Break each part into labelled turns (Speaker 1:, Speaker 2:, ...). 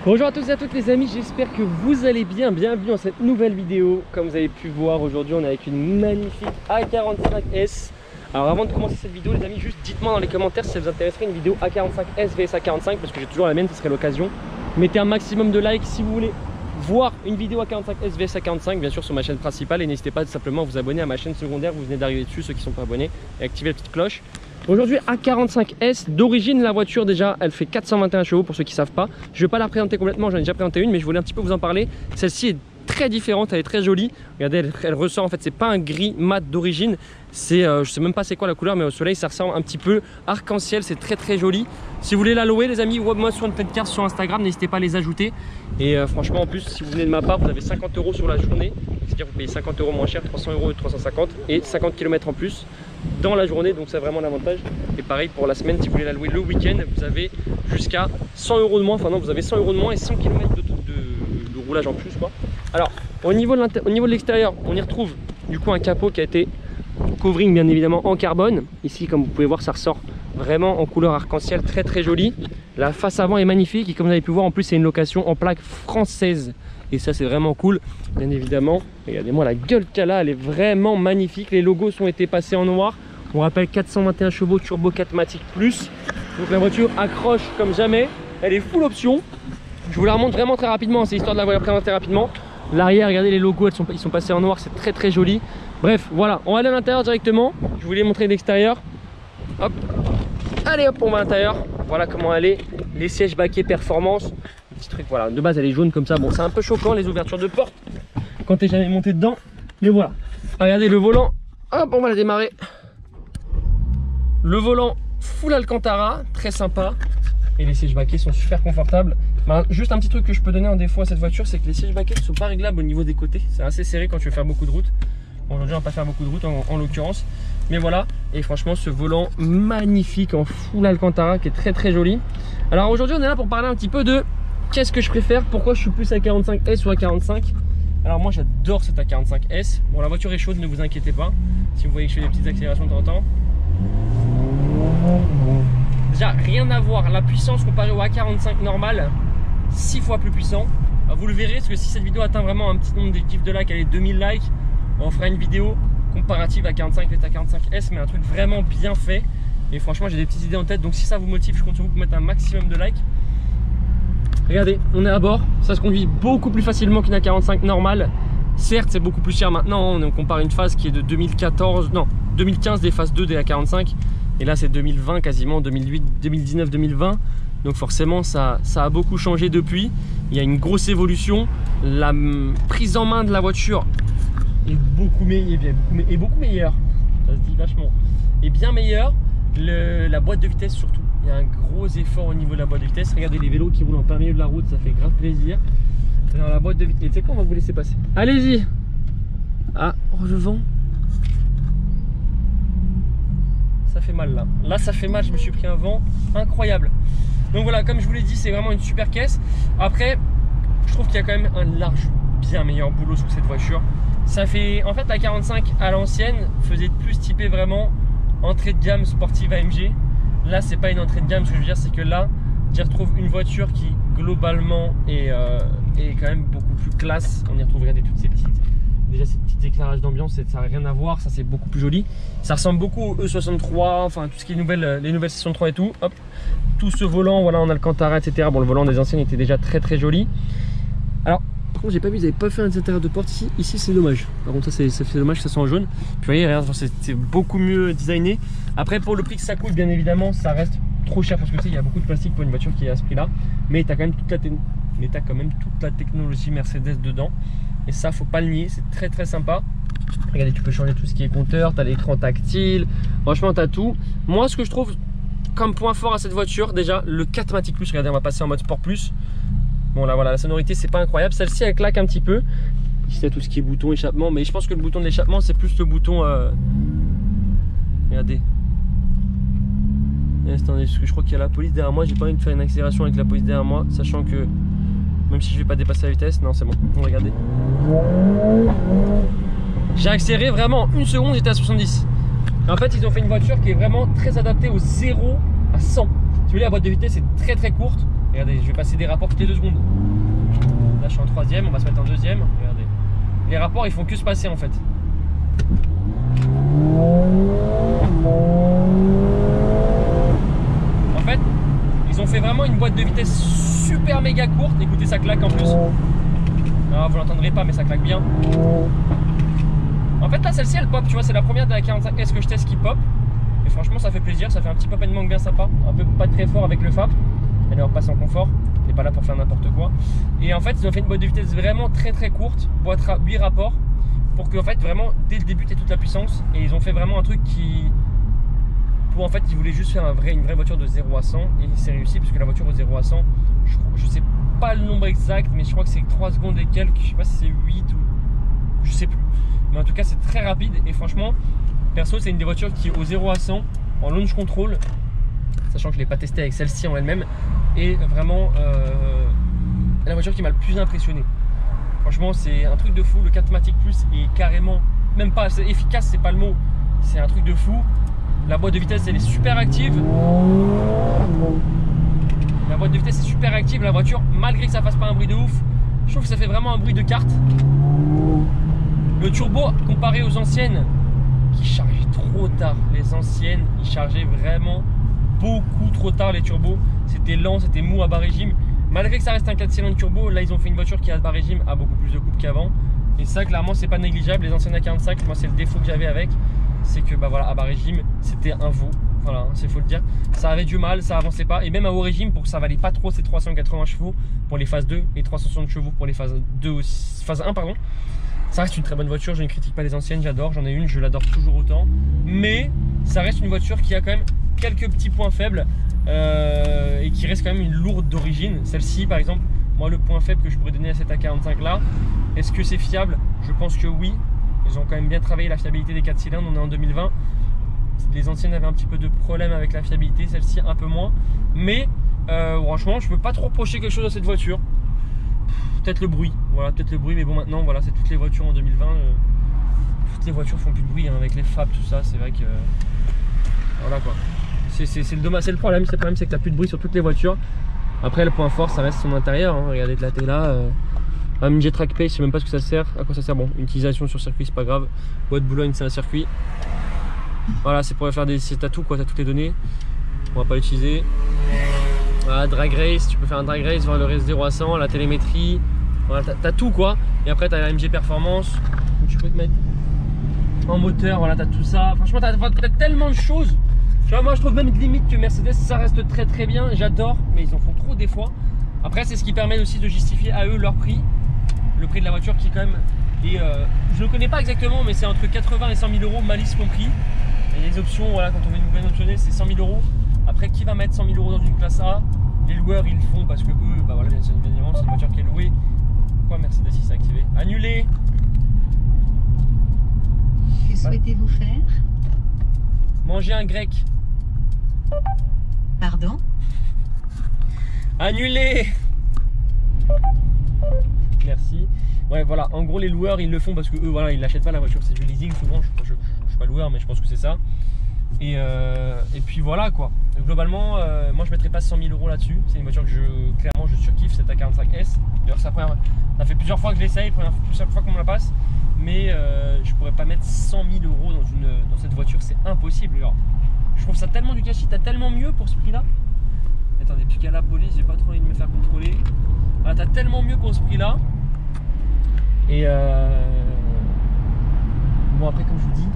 Speaker 1: Bonjour à tous et à toutes les amis, j'espère que vous allez bien. Bienvenue dans cette nouvelle vidéo. Comme vous avez pu voir aujourd'hui, on est avec une magnifique A45S. Alors avant de commencer cette vidéo les amis, juste dites-moi dans les commentaires si ça vous intéresserait une vidéo A45S vs A45, parce que j'ai toujours la mienne, ce serait l'occasion. Mettez un maximum de likes si vous voulez voir une vidéo A45S vs A45, bien sûr sur ma chaîne principale, et n'hésitez pas simplement à vous abonner à ma chaîne secondaire, vous venez d'arriver dessus, ceux qui ne sont pas abonnés, et activez la petite cloche. Aujourd'hui A45S, d'origine la voiture déjà elle fait 421 chevaux pour ceux qui ne savent pas. Je ne vais pas la présenter complètement, j'en ai déjà présenté une, mais je voulais un petit peu vous en parler. Celle-ci est très différente, elle est très jolie. Regardez, elle ressort en fait, c'est pas un gris mat d'origine, c'est je sais même pas c'est quoi la couleur, mais au soleil ça ressemble un petit peu arc-en-ciel, c'est très joli. Si vous voulez la louer les amis, moi sur une petite carte sur Instagram, n'hésitez pas à les ajouter. Et franchement en plus si vous venez de ma part, vous avez 50 € sur la journée, c'est-à-dire vous payez 50 € moins cher, 300 € et 350 et 50 km en plus dans la journée, donc c'est vraiment l'avantage. Et pareil pour la semaine, si vous voulez la louer le week-end, vous avez jusqu'à 100 € de moins, enfin non, vous avez 100 € de moins et 100 km de roulage en plus quoi. Alors au niveau de l'extérieur, on y retrouve du coup un capot qui a été covering bien évidemment en carbone. Ici comme vous pouvez voir ça ressort vraiment en couleur arc-en-ciel, très joli. La face avant est magnifique et comme vous avez pu voir en plus c'est une location en plaque française. Et ça c'est vraiment cool, bien évidemment. Regardez-moi la gueule qu'elle a, elle est vraiment magnifique. Les logos ont été passés en noir. On rappelle 421 chevaux turbo 4matic plus. Donc la voiture accroche comme jamais. Elle est full option. Je vous la remonte vraiment très rapidement, c'est histoire de la voir présenter rapidement. L'arrière, regardez les logos, ils sont passés en noir, c'est très joli. Bref, voilà, on va aller à l'intérieur directement. Je voulais montrer l'extérieur. Hop, allez hop, on va à l'intérieur. Voilà comment elle est. Les sièges baquets performance. Petit truc, voilà, de base elle est jaune comme ça. Bon, c'est un peu choquant les ouvertures de porte quand t'es jamais monté dedans. Mais voilà, regardez le volant. Hop, on va la démarrer. Le volant full Alcantara, très sympa. Et les sièges baquets sont super confortables. Ben, juste un petit truc que je peux donner en défaut à cette voiture, c'est que les sièges baquets ne sont pas réglables au niveau des côtés. C'est assez serré quand tu veux faire beaucoup de route. Bon, aujourd'hui on va pas faire beaucoup de route en l'occurrence. Mais voilà, et franchement ce volant magnifique en full Alcantara qui est très joli. Alors aujourd'hui on est là pour parler un petit peu de qu'est-ce que je préfère, pourquoi je suis plus A45S ou A45. Alors moi j'adore cette A45S. Bon, la voiture est chaude, ne vous inquiétez pas. Si vous voyez que je fais des petites accélérations de temps en temps. Déjà rien à voir, la puissance comparée au A45 normal, 6 fois plus puissant. Vous le verrez, parce que si cette vidéo atteint vraiment un petit nombre de kiffs de likes, elle est 2000 likes, on fera une vidéo comparative à 45 et à 45S, mais un truc vraiment bien fait. Et franchement j'ai des petites idées en tête, donc si ça vous motive, je compte sur vous pour mettre un maximum de likes. Regardez, on est à bord, ça se conduit beaucoup plus facilement qu'une A45 normale. Certes c'est beaucoup plus cher maintenant, on compare une phase qui est de 2014, non 2015 des phases 2 des A45. Et là c'est 2020 quasiment, 2008, 2019, 2020. Donc forcément ça a beaucoup changé depuis. Il y a une grosse évolution. La prise en main de la voiture est beaucoup meilleure. Ça se dit vachement. Et bien meilleure. La boîte de vitesse surtout. Il y a un gros effort au niveau de la boîte de vitesse. Regardez les vélos qui roulent en plein milieu de la route, ça fait grave plaisir. Dans la boîte de vitesse, tu sais quoi, on va vous laisser passer. Allez-y. Ah, oh, le vent. Ça fait mal là. Là ça fait mal, je me suis pris un vent incroyable. Donc voilà, comme je vous l'ai dit, c'est vraiment une super caisse. Après, je trouve qu'il y a quand même un large, bien meilleur boulot sous cette voiture. Ça fait, en fait la 45 à l'ancienne faisait plus typé vraiment entrée de gamme sportive AMG. Là c'est pas une entrée de gamme, ce que je veux dire c'est que là, tu retrouves une voiture qui globalement est quand même beaucoup plus classe. On y retrouve, regardez toutes ces petites... Déjà ces petits éclairages d'ambiance, ça n'a rien à voir, ça c'est beaucoup plus joli. Ça ressemble beaucoup au E63, enfin tout ce qui est les nouvelles 63 et tout. Hop, tout ce volant, voilà en Alcantara, etc. Bon, le volant des anciennes était déjà très joli. Alors, par contre, j'ai pas vu, ils n'avaient pas fait un intérieur de porte ici. Ici, c'est dommage. Par contre, ça c'est dommage que ça soit en jaune. Puis vous voyez, regarde, c'est beaucoup mieux designé. Après, pour le prix que ça coûte, bien évidemment, ça reste trop cher parce que tu sais, il y a beaucoup de plastique pour une voiture qui est à ce prix-là. Mais tu as quand même toute la technologie Mercedes dedans. Et ça, faut pas le nier, c'est très sympa. Regardez, tu peux changer tout ce qui est compteur, tu as l'écran tactile, franchement tu as tout. Moi ce que je trouve comme point fort à cette voiture, déjà le 4matic plus, regardez on va passer en mode sport plus. Bon là voilà, la sonorité c'est pas incroyable, celle-ci elle claque un petit peu. Ici il y a tout ce qui est bouton échappement, mais je pense que le bouton de l'échappement c'est plus le bouton... Regardez. Et attendez, parce que je crois qu'il y a la police derrière moi, j'ai pas envie de faire une accélération avec la police derrière moi, sachant que... Même si je vais pas dépasser la vitesse, non c'est bon, regardez. J'ai accéléré vraiment en une seconde, j'étais à 70. En fait ils ont fait une voiture qui est vraiment très adaptée au 0 à 100. Si vous voulez, la boîte de vitesse est très courte. Regardez, je vais passer des rapports toutes les 2 secondes. Là je suis en 3ème, on va se mettre en 2ème. Regardez. Les rapports ils font que se passer en fait. En fait, ils ont fait vraiment une boîte de vitesse super méga courte. Écoutez, ça claque en plus. Non, vous l'entendrez pas, mais ça claque bien. En fait, là, celle-ci, elle pop. Tu vois, c'est la première de la 45S que je teste qui pop. Et franchement, ça fait plaisir. Ça fait un petit pop and manque bien sympa. Un peu pas très fort avec le FAP. Elle est repassée en confort. Elle n'est pas là pour faire n'importe quoi. Et en fait, ils ont fait une boîte de vitesse vraiment très très courte. Boîte 8 rapports. Pour que, en fait, vraiment, dès le début, tu aies toute la puissance. Et ils ont fait vraiment un truc qui. En fait, ils voulaient juste faire une vraie voiture de 0 à 100 et c'est réussi parce que la voiture au 0 à 100, je sais pas le nombre exact, mais je crois que c'est 3 secondes et quelques, je sais pas si c'est 8 ou je sais plus. Mais en tout cas, c'est très rapide et franchement, perso, c'est une des voitures qui au 0 à 100 en launch control, sachant que je l'ai pas testé avec celle-ci en elle-même, est vraiment la voiture qui m'a le plus impressionné. Franchement, c'est un truc de fou. Le 4matic Plus est carrément, même pas efficace, c'est pas le mot, c'est un truc de fou. La boîte de vitesse elle est super active. La boîte de vitesse est super active. La voiture, malgré que ça fasse pas un bruit de ouf, je trouve que ça fait vraiment un bruit de kart. Le turbo, comparé aux anciennes, qui chargeaient trop tard. Les anciennes, ils chargeaient vraiment beaucoup trop tard les turbos. C'était lent, c'était mou à bas régime. Malgré que ça reste un 4 cylindres turbo, là ils ont fait une voiture qui à bas régime a beaucoup plus de couple qu'avant. Et ça, clairement, c'est pas négligeable. Les anciennes A45, moi, c'est le défaut que j'avais avec. C'est que bah voilà, à bas régime c'était un veau, voilà, c'est faut le dire, ça avait du mal, ça avançait pas, et même à haut régime pour que ça valait pas trop ces 380 chevaux pour les phases 2 et 360 chevaux pour les phases 2 aussi, phase 1 pardon. Ça reste une très bonne voiture, je ne critique pas les anciennes, j'adore, j'en ai une, je l'adore toujours autant, mais ça reste une voiture qui a quand même quelques petits points faibles et qui reste quand même une lourde d'origine. Celle-ci par exemple, moi le point faible que je pourrais donner à cette A45 là, est-ce que c'est fiable? Je pense que oui. Ils ont quand même bien travaillé la fiabilité des 4 cylindres, on est en 2020. Les anciennes avaient un petit peu de problème avec la fiabilité, celle-ci un peu moins. Mais franchement, je peux pas trop reprocher quelque chose à cette voiture. Peut-être le bruit, voilà, peut-être le bruit, mais bon maintenant, voilà, c'est toutes les voitures en 2020. Toutes les voitures font plus de bruit hein, avec les FAP, tout ça, c'est vrai que... voilà quoi. C'est le dommage, c'est le problème, c'est que tu n'as plus de bruit sur toutes les voitures. Après, le point fort, ça reste son intérieur, hein. Regardez de la télé là. Un J-Track Pace, je sais même pas ce que ça sert, à quoi ça sert. Bon, une utilisation sur circuit, c'est pas grave. Boîte Boulogne, c'est un circuit. Voilà, c'est pour faire des tatous quoi, t'as toutes les données. On va pas l'utiliser. Voilà, drag race, tu peux faire un drag race, voir le race 0 à 100, la télémétrie. Voilà, t'as tout quoi. Et après, t'as la MG Performance où tu peux te mettre en moteur. Voilà, t'as tout ça. Franchement, t'as tellement de choses. Tu vois, moi je trouve même limite que Mercedes ça reste très très bien. J'adore, mais ils en font trop des fois. Après, c'est ce qui permet aussi de justifier à eux leur prix. Le prix de la voiture qui est quand même, et je ne connais pas exactement, mais c'est entre 80 et 100 000 euros, malice compris. Il y a des options, voilà, quand on veut une nouvelle optionner, c'est 100 000 euros. Après, qui va mettre 100 000 euros dans une classe A? Les loueurs, ils le font parce que eux, bah voilà, bien évidemment, c'est une voiture qui est louée. Pourquoi Mercedes il s'est activé? Annulé.
Speaker 2: Que souhaitez-vous faire?
Speaker 1: Manger un grec.
Speaker 2: Pardon?
Speaker 1: Annulé. Merci. Ouais, voilà, en gros les loueurs ils le font parce que eux voilà, ils n'achètent pas la voiture, c'est du leasing souvent. Je suis pas loueur, mais je pense que c'est ça. Et puis voilà quoi. Globalement, moi je mettrais pas 100 000 euros là-dessus. C'est une voiture que clairement je surkiffe, cette A45S. D'ailleurs, ça fait plusieurs fois que je l'essaye, plusieurs fois qu'on me la passe. Mais je pourrais pas mettre 100 000 euros dans cette voiture, c'est impossible. Alors, je trouve ça tellement du gâchis, t'as tellement mieux pour ce prix-là. Attendez, puisqu'il y a la police, j'ai pas trop envie de me faire contrôler. Ah, t'as tellement mieux pour ce prix-là. Et bon, après, comme je vous dis,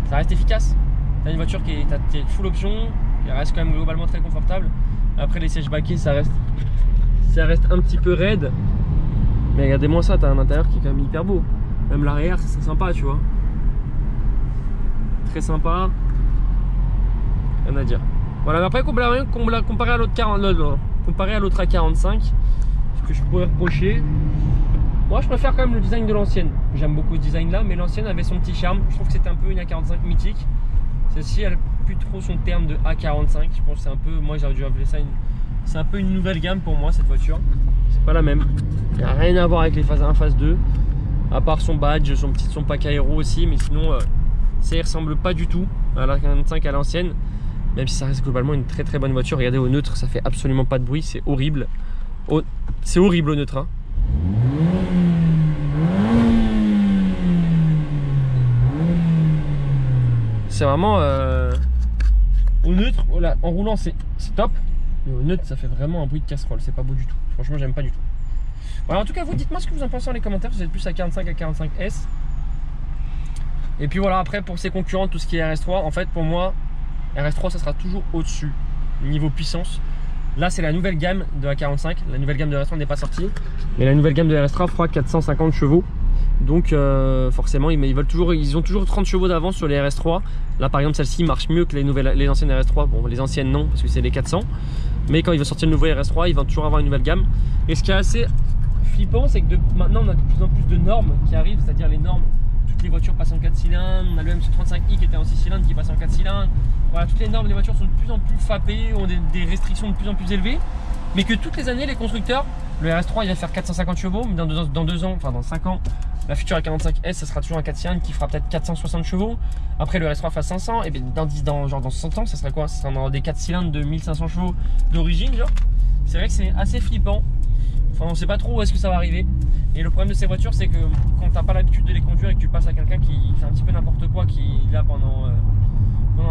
Speaker 1: ça reste efficace. T'as une voiture qui est full option, qui reste quand même globalement très confortable. Après, les sièges baquets, ça reste un petit peu raide. Mais regardez-moi ça, t'as un intérieur qui est quand même hyper beau. Même l'arrière, c'est sympa, tu vois. Très sympa. Rien à dire. Voilà, mais après, comparé à l'autre A45, ce que je pourrais reprocher, moi je préfère quand même le design de l'ancienne. J'aime beaucoup ce design là, mais l'ancienne avait son petit charme. Je trouve que c'était un peu une A45 mythique. Celle-ci, elle n'a plus trop son terme de A45. Je pense que c'est un peu, moi j'aurais dû appeler ça c'est un peu une nouvelle gamme pour moi cette voiture. C'est pas la même. Il n'y a rien à voir avec les phases 1, phase 2. À part son badge, son pack aéro aussi, mais sinon ça y ressemble pas du tout à la 45 à l'ancienne. même si ça reste globalement une très bonne voiture. Regardez, au neutre ça fait absolument pas de bruit, c'est horrible. C'est horrible au neutre, hein. C'est vraiment au neutre, voilà, en roulant c'est top, mais au neutre ça fait vraiment un bruit de casserole, c'est pas beau du tout. Franchement j'aime pas du tout. Voilà, en tout cas vous dites-moi ce que vous en pensez dans les commentaires, si vous êtes plus à 45 à 45S. Et puis voilà, après pour ses concurrents, tout ce qui est RS3, en fait pour moi RS3 ça sera toujours au-dessus niveau puissance. Là c'est la nouvelle gamme de la 45, la nouvelle gamme de RS3 n'est pas sortie, mais la nouvelle gamme de RS3 fera 450 chevaux. Donc forcément ils ont toujours 30 chevaux d'avance sur les RS3. Là par exemple celle-ci marche mieux que les anciennes RS3. Bon, les anciennes non parce que c'est les 400. Mais quand il va sortir le nouveau RS3, il va toujours avoir une nouvelle gamme. Et ce qui est assez flippant, c'est que maintenant on a de plus en plus de normes qui arrivent, c'est-à-dire les normes. Toutes les voitures passent en 4 cylindres. On a le MC35i qui était en 6 cylindres qui passe en 4 cylindres. Voilà, toutes les normes des voitures sont de plus en plus fappées, ont des restrictions de plus en plus élevées. Mais que toutes les années les constructeurs, le RS3 il va faire 450 chevaux, mais dans 2 ans, enfin dans 5 ans, la future A45S ça sera toujours un 4 cylindres qui fera peut-être 460 chevaux. Après le RS3 fera 500, et bien dans 100 ans ça serait quoi? Ça sera dans des 4 cylindres de 1500 chevaux d'origine, genre. C'est vrai que c'est assez flippant. Enfin on sait pas trop où est-ce que ça va arriver. Et le problème de ces voitures c'est que quand t'as pas l'habitude de les conduire et que tu passes à quelqu'un qui fait un petit peu n'importe quoi, qui est là pendant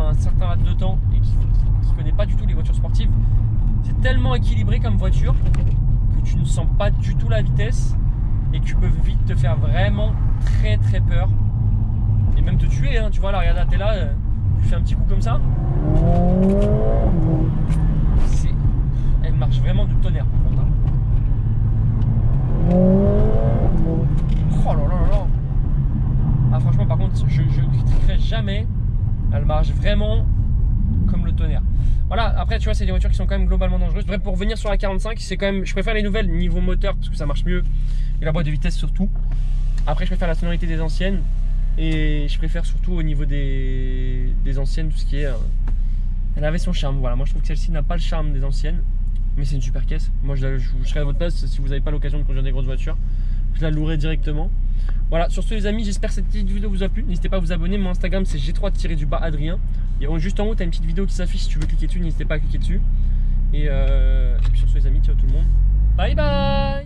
Speaker 1: un certain laps de temps et qui connaît pas du tout les voitures sportives, c'est tellement équilibré comme voiture que tu ne sens pas du tout la vitesse et que tu peux vite te faire vraiment très peur et même te tuer, hein. Tu vois là, regarde, t'es là, tu fais un petit coup comme ça, elle marche vraiment du tonnerre par contre, hein. Oh là là là. Ah franchement par contre je critiquerai jamais, elle marche vraiment comme le tonnerre. Voilà, après tu vois c'est des voitures qui sont quand même globalement dangereuses. Bref, pour revenir sur la 45, c'est quand même, je préfère les nouvelles niveau moteur parce que ça marche mieux et la boîte de vitesse surtout. Après je préfère la sonorité des anciennes et je préfère surtout au niveau des anciennes tout ce qui est elle avait son charme. Voilà, moi je trouve que celle-ci n'a pas le charme des anciennes, mais c'est une super caisse. Moi je serais à votre place si vous n'avez pas l'occasion de conduire des grosses voitures, je la louerai directement. Voilà, sur ce les amis, j'espère que cette petite vidéo vous a plu. N'hésitez pas à vous abonner, mon Instagram c'est G3-Adrien. Et juste en haut, tu as une petite vidéo qui s'affiche, si tu veux cliquer dessus, n'hésitez pas à cliquer dessus. Et puis sur ce les amis, ciao tout le monde. Bye bye.